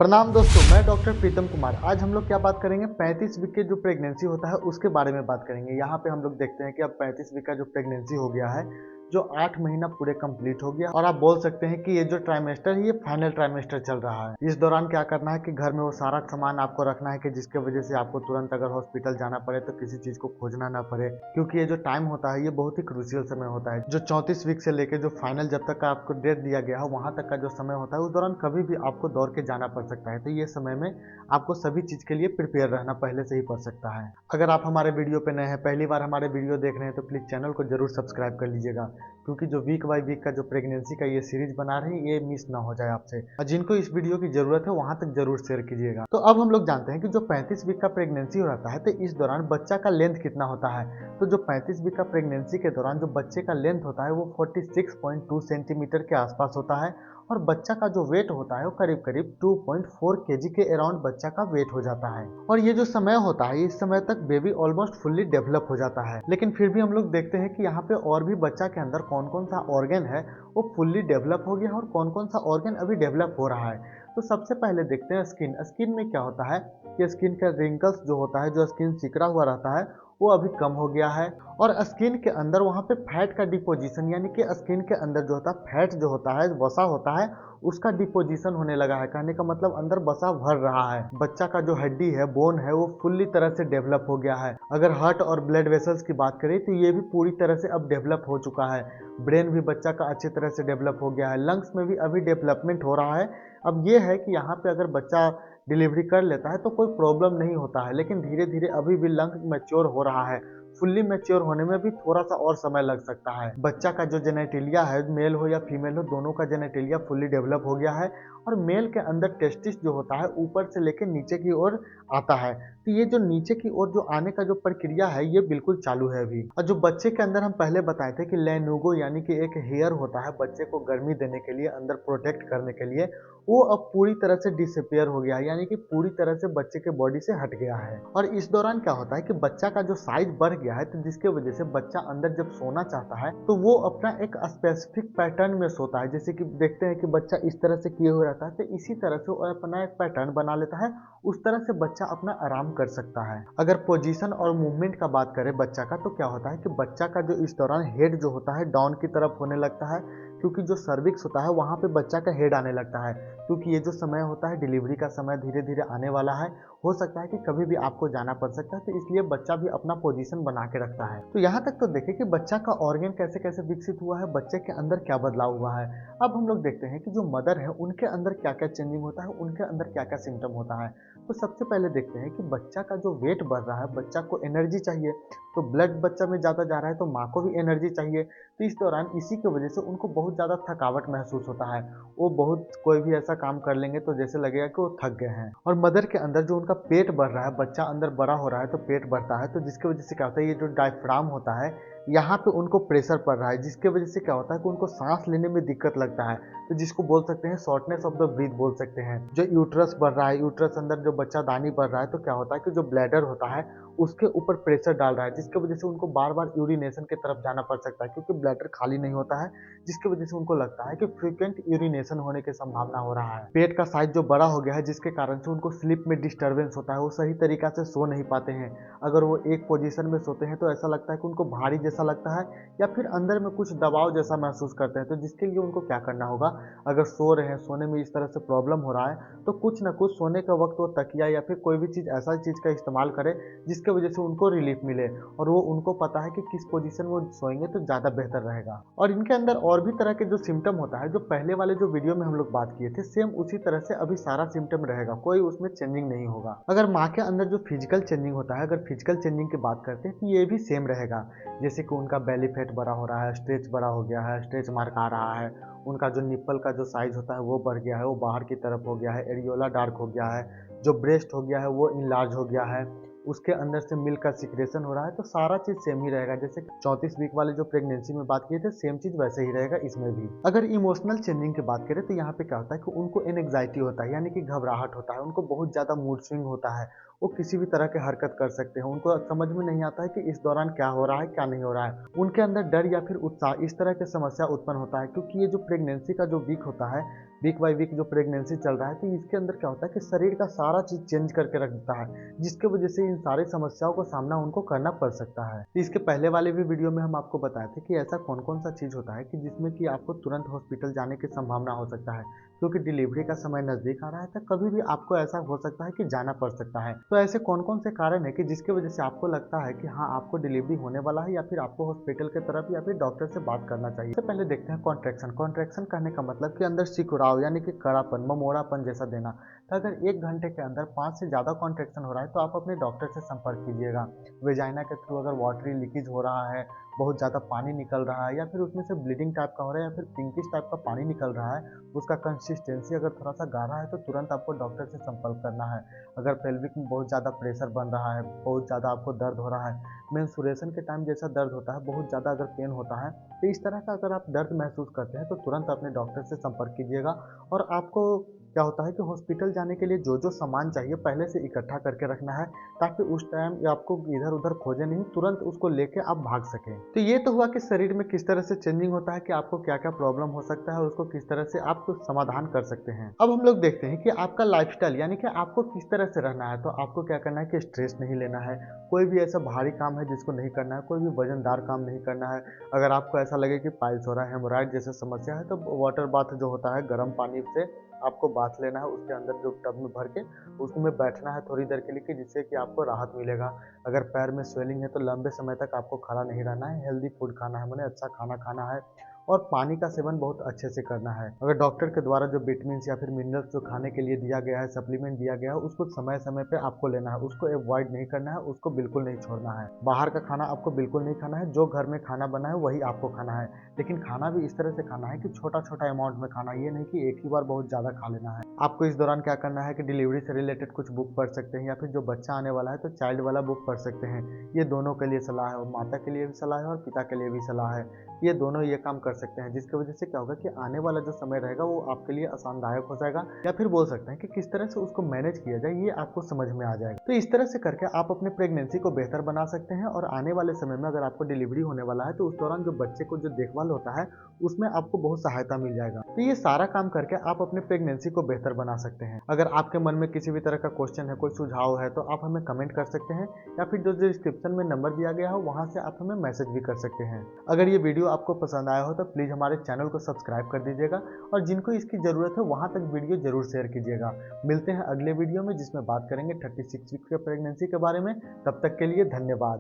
प्रणाम दोस्तों, मैं डॉक्टर प्रीतम कुमार। आज हम लोग क्या बात करेंगे, 35 वीक के जो प्रेगनेंसी होता है उसके बारे में बात करेंगे। यहाँ पे हम लोग देखते हैं कि अब 35 वीक का जो प्रेगनेंसी हो गया है, जो 8 महीना पूरे कंप्लीट हो गया और आप बोल सकते हैं कि ये जो ट्राइमेस्टर है ये फाइनल ट्राइमेस्टर चल रहा है। इस दौरान क्या करना है कि घर में वो सारा सामान आपको रखना है कि जिसके वजह से आपको तुरंत अगर हॉस्पिटल जाना पड़े तो किसी चीज को खोजना ना पड़े, क्योंकि ये जो टाइम होता है ये बहुत ही क्रूशियल समय होता है। जो 34 वीक से लेकर जो फाइनल जब तक का आपको डेट दिया गया है वहां तक का जो समय होता है उस दौरान कभी भी आपको दौड़ के जाना पड़ सकता है। तो ये समय में आपको सभी चीज के लिए प्रिपेयर रहना पहले से ही पड़ सकता है। अगर आप हमारे वीडियो पे नए हैं, पहली बार हमारे वीडियो देख रहे हैं, तो प्लीज चैनल को जरूर सब्सक्राइब कर लीजिएगा, क्योंकि जो वीक बाय वीक का जो प्रेगनेंसी का ये सीरीज बना रहे हैं ये मिस ना हो जाए आपसे। और जिनको इस वीडियो की जरूरत है वहां तक जरूर शेयर कीजिएगा। तो अब हम लोग जानते हैं कि जो 35 वीक का प्रेगनेंसी हो रहता है तो इस दौरान बच्चा का लेंथ कितना होता है। तो जो 35 वीक का प्रेगनेंसी के दौरान जो बच्चे का लेंथ होता है वो 46.2 सेंटीमीटर के आसपास होता है और बच्चा का जो वेट होता है वो करीब करीब 2.4 केजी के अराउंड बच्चा का वेट हो जाता है। और ये जो समय होता है इस समय तक बेबी ऑलमोस्ट फुल्ली डेवलप हो जाता है। लेकिन फिर भी हम लोग देखते हैं कि यहाँ पे और भी बच्चा के अंदर कौन कौन सा ऑर्गन है वो फुल्ली डेवलप हो गया और कौन कौन सा ऑर्गन अभी डेवलप हो रहा है। तो सबसे पहले देखते हैं स्किन। स्किन में क्या होता है कि स्किन का रिंकल्स जो होता है, जो स्किन सिकड़ा हुआ रहता है, वो अभी कम हो गया है। और स्किन के अंदर वहाँ पे फैट का डिपोजिशन, यानी कि स्किन के अंदर जो होता है फैट जो होता है, वसा होता है, उसका डिपोजिशन होने लगा है। कहने का मतलब अंदर वसा भर रहा है। बच्चा का जो हड्डी है, बोन है, वो फुल्ली तरह से डेवलप हो गया है। अगर हार्ट और ब्लड वेसल्स की बात करें तो ये भी पूरी तरह से अब डेवलप हो चुका है। ब्रेन भी बच्चा का अच्छी तरह से डेवलप हो गया है। लंग्स में भी अभी डेवलपमेंट हो रहा है। अब ये है कि यहाँ पे अगर बच्चा डिलीवरी कर लेता है तो कोई प्रॉब्लम नहीं होता है, लेकिन धीरे धीरे अभी भी लंग मैच्योर हो रहा है। फुल्ली मैच्योर होने में भी थोड़ा सा और समय लग सकता है। बच्चा का जो जेनेटिलिया है, मेल हो या फीमेल हो, दोनों का जेनेटिलिया फुल्ली डेवलप हो गया है। और मेल के अंदर टेस्टिस जो होता है ऊपर से लेकर नीचे की ओर आता है। तो ये जो नीचे की ओर जो आने का जो प्रक्रिया है ये बिल्कुल चालू है अभी। और जो बच्चे के अंदर हम पहले बताए थे कि लेनुगो यानी कि एक हेयर होता है बच्चे को गर्मी देने के लिए, अंदर प्रोटेक्ट करने के लिए, वो अब पूरी तरह से डिसअपियर हो गया है, यानी कि पूरी तरह से बच्चे के बॉडी से हट गया है। और इस दौरान क्या होता है कि बच्चा का जो साइज बढ़ गया है, तो जिसके वजह से बच्चा अंदर जब सोना चाहता है तो वो अपना एक स्पेसिफिक पैटर्न में सोता है। जैसे कि देखते हैं कि बच्चा इस तरह से किए हुए रहता है, तो इसी तरह से वो अपना एक पैटर्न बना लेता है। उस तरह से बच्चा अपना आराम कर सकता है। अगर पोजीशन और मूवमेंट का बात करें बच्चा का, तो क्या होता है कि बच्चा का जो इस दौरान हेड जो होता है डाउन की तरफ होने लगता है, क्योंकि जो सर्विक्स होता है वहां पे बच्चा का हेड आने लगता है। क्योंकि ये जो समय होता है डिलीवरी का समय धीरे धीरे आने वाला है, हो सकता है कि कभी भी आपको जाना पड़ सकता है, तो इसलिए बच्चा भी अपना पोजीशन बना के रखता है। तो यहाँ तक तो देखें कि बच्चा का ऑर्गन कैसे कैसे विकसित हुआ है, बच्चे के अंदर क्या बदलाव हुआ है। अब हम लोग देखते हैं कि जो मदर है उनके अंदर क्या क्या चेंजिंग होता है, उनके अंदर क्या क्या सिम्टम होता है। तो सबसे पहले देखते हैं कि बच्चा का जो वेट बढ़ रहा है, बच्चा को एनर्जी चाहिए, तो ब्लड बच्चा में ज़्यादा जा रहा है तो माँ को भी एनर्जी चाहिए। तो इस दौरान इसी की वजह से उनको बहुत ज़्यादा थकावट महसूस होता है। वो बहुत कोई भी ऐसा काम कर लेंगे तो जैसे लगेगा कि वो थक गए हैं। और मदर के अंदर जो उनका पेट बढ़ रहा है, बच्चा अंदर बड़ा हो रहा है तो पेट बढ़ता है, तो जिसकी वजह से क्या होता है, ये जो डायफ्राम होता है यहाँ पे उनको प्रेशर पड़ रहा है, जिसके वजह से क्या होता है कि उनको सांस लेने में दिक्कत लगता है। तो जिसको बोल सकते हैं शॉर्टनेस ऑफ द ब्रीथ बोल सकते हैं। जो यूट्रस बढ़ रहा है, यूट्रस अंदर जो बच्चादानी बढ़ रहा है, तो क्या होता है कि जो ब्लैडर होता है उसके ऊपर प्रेशर डाल रहा है, जिसकी वजह से उनको बार बार यूरिनेशन की तरफ जाना पड़ सकता है, क्योंकि ब्लैडर खाली नहीं होता है, जिसकी वजह से उनको लगता है कि फ्रीक्वेंट यूरिनेशन होने की संभावना हो रहा है। पेट का साइज जो बड़ा हो गया है, जिसके कारण से उनको स्लीप में डिस्टर्बेंस होता है, वो सही तरीका से सो नहीं पाते हैं। अगर वो एक पोजीशन में सोते हैं तो ऐसा लगता है कि उनको भारी जैसा लगता है, या फिर अंदर में कुछ दबाव जैसा महसूस करते हैं। तो जिसके लिए उनको क्या करना होगा, अगर सो रहे हैं, सोने में इस तरह से प्रॉब्लम हो रहा है, तो कुछ ना कुछ सोने के वक्त वो तकिया या फिर कोई भी चीज़, ऐसा चीज़ का इस्तेमाल करें जिसके वजह से उनको रिलीफ मिले, और वो उनको पता है कि किस पोजीशन वो सोएंगे तो ज़्यादा बेहतर रहेगा। और इनके अंदर और भी तरह के जो सिम्टम होता है, जो पहले वाले जो वीडियो में हम लोग बात किए थे, सेम उसी तरह से अभी सारा सिम्टम रहेगा, कोई उसमें चेंजिंग नहीं होगा। अगर माँ के अंदर जो फिजिकल चेंजिंग होता है, अगर फिजिकल चेंजिंग की बात करते हैं तो ये भी सेम रहेगा। जैसे कि उनका बेली फैट बड़ा हो रहा है, स्ट्रेच बड़ा हो गया है, स्ट्रेच मार्क आ रहा है, उनका जो निप्पल का जो साइज होता है वो बढ़ गया है, वो बाहर की तरफ हो गया है, एरियोला डार्क हो गया है, जो ब्रेस्ट हो गया है वो इनलार्ज हो गया है, उसके अंदर से मिल्क का सिक्रेशन हो रहा है। तो सारा चीज सेम ही रहेगा, जैसे 34 वीक वाले जो प्रेगनेंसी में बात किए थे सेम चीज वैसे ही रहेगा इसमें भी। अगर इमोशनल चेंजिंग की बात करें तो यहाँ पे क्या होता है कि उनको एनएग्जाइटी होता है, यानी कि घबराहट होता है, उनको बहुत ज्यादा मूड स्विंग होता है, वो किसी भी तरह के हरकत कर सकते हैं, उनको समझ में नहीं आता है कि इस दौरान क्या हो रहा है क्या नहीं हो रहा है। उनके अंदर डर या फिर उत्साह, इस तरह की समस्या उत्पन्न होता है, क्योंकि ये जो प्रेगनेंसी का जो वीक होता है वीक बाय वीक जो प्रेगनेंसी चल रहा है, तो इसके अंदर क्या होता है कि शरीर का सारा चीज़ चेंज करके रख देता है, जिसकी वजह से इन सारी समस्याओं का सामना उनको करना पड़ सकता है। तो इसके पहले वाले भी वीडियो में हम आपको बताए थे कि ऐसा कौन-कौन सा चीज़ होता है कि जिसमें कि आपको तुरंत हॉस्पिटल जाने की संभावना हो सकता है, क्योंकि डिलीवरी का समय नज़दीक आ रहा है, तो कभी भी आपको ऐसा हो सकता है कि जाना पड़ सकता है। तो ऐसे कौन-कौन से कारण हैं कि जिसकी वजह से आपको लगता है कि हाँ, आपको डिलीवरी होने वाला है या फिर आपको हॉस्पिटल की तरफ या फिर डॉक्टर से बात करना चाहिए। सबसे पहले देखते हैं कॉन्ट्रैक्शन। कॉन्ट्रैक्शन कहने का मतलब कि अंदर सिकुड़ाव यानी कि कड़ापन, ममोड़ापन जैसा देना। तो अगर 1 घंटे के अंदर 5 से ज़्यादा कॉन्ट्रैक्शन हो रहा है, तो आप अपने डॉक्टर से संपर्क कीजिएगा। वेजाइना के थ्रू अगर वाटरी लीकेज हो रहा है, बहुत ज़्यादा पानी निकल रहा है या फिर उसमें से ब्लीडिंग टाइप का हो रहा है या फिर पिंकिश टाइप का पानी निकल रहा है, उसका कंसिस्टेंसी अगर थोड़ा सा गाढ़ा है, तो तुरंत आपको डॉक्टर से संपर्क करना है। अगर पेल्विक में बहुत ज़्यादा प्रेशर बन रहा है, बहुत ज़्यादा आपको दर्द हो रहा है, मेंस्ट्रुएशन के टाइम जैसा दर्द होता है, बहुत ज़्यादा अगर पेन होता है, तो इस तरह का अगर आप दर्द महसूस करते हैं, तो तुरंत अपने डॉक्टर से संपर्क कीजिएगा। और आपको क्या होता है कि हॉस्पिटल जाने के लिए जो सामान चाहिए पहले से इकट्ठा करके रखना है, ताकि उस टाइम आपको इधर उधर खोजे नहीं, तुरंत उसको लेके आप भाग सकें। तो ये तो हुआ कि शरीर में किस तरह से चेंजिंग होता है, कि आपको क्या क्या प्रॉब्लम हो सकता है और उसको किस तरह से आप समाधान कर सकते हैं। अब हम लोग देखते हैं कि आपका लाइफस्टाइल यानी कि आपको किस तरह से रहना है। तो आपको क्या करना है कि स्ट्रेस नहीं लेना है, कोई भी ऐसा भारी काम है जिसको नहीं करना है, कोई भी वजनदार काम नहीं करना है। अगर आपको ऐसा लगे कि पाइल्स हो रहा है, हेमोराइड जैसे समस्या है, तो वाटर बाथ जो होता है, गर्म पानी से आपको बाथ लेना है, उसके अंदर जो टब में भर के उसमें बैठना है थोड़ी देर के लिए, कि जिससे कि आपको राहत मिलेगा। अगर पैर में स्वेलिंग है, तो लंबे समय तक आपको खड़ा नहीं रहना है, हेल्दी फूड खाना है, माने अच्छा खाना खाना है और पानी का सेवन बहुत अच्छे से करना है। अगर डॉक्टर के द्वारा जो विटामिन्स या फिर मिनरल्स जो खाने के लिए दिया गया है, सप्लीमेंट दिया गया है, उसको समय समय पे आपको लेना है, उसको अवॉइड नहीं करना है, उसको बिल्कुल नहीं छोड़ना है। बाहर का खाना आपको बिल्कुल नहीं खाना है, जो घर में खाना बना है वही आपको खाना है, लेकिन खाना भी इस तरह से खाना है कि छोटा छोटा अमाउंट में खाना, ये नहीं कि एक ही बार बहुत ज़्यादा खा लेना है। आपको इस दौरान क्या करना है कि डिलीवरी से रिलेटेड कुछ बुक पढ़ सकते हैं, या फिर जो बच्चा आने वाला है तो चाइल्ड वाला बुक पढ़ सकते हैं। ये दोनों के लिए सलाह है, और माता के लिए भी सलाह है और पिता के लिए भी सलाह है। ये दोनों ये काम कर सकते हैं, जिसकी वजह से क्या होगा कि आने वाला जो समय रहेगा वो आपके लिए आसानदायक हो जाएगा, या फिर बोल सकते हैं कि किस तरह से उसको मैनेज किया जाए, ये आपको समझ में आ जाएगा। तो इस तरह से करके आप अपने प्रेगनेंसी को बेहतर बना सकते हैं, और आने वाले समय में अगर आपको डिलीवरी होने वाला है, तो उस दौरान जो बच्चे को जो देखभाल होता है उसमें आपको बहुत सहायता मिल जाएगा। तो ये सारा काम करके आप अपने प्रेगनेंसी को बेहतर बना सकते हैं। अगर आपके मन में किसी भी तरह का क्वेश्चन है, कोई सुझाव है, तो आप हमें कमेंट कर सकते हैं, या फिर जो डिस्क्रिप्शन में नंबर दिया गया हो वहां से आप हमें मैसेज भी कर सकते हैं। अगर ये वीडियो आपको पसंद आया हो तो प्लीज़ हमारे चैनल को सब्सक्राइब कर दीजिएगा, और जिनको इसकी ज़रूरत है वहाँ तक वीडियो ज़रूर शेयर कीजिएगा। मिलते हैं अगले वीडियो में, जिसमें बात करेंगे 36 वीक के प्रेगनेंसी के बारे में। तब तक के लिए धन्यवाद।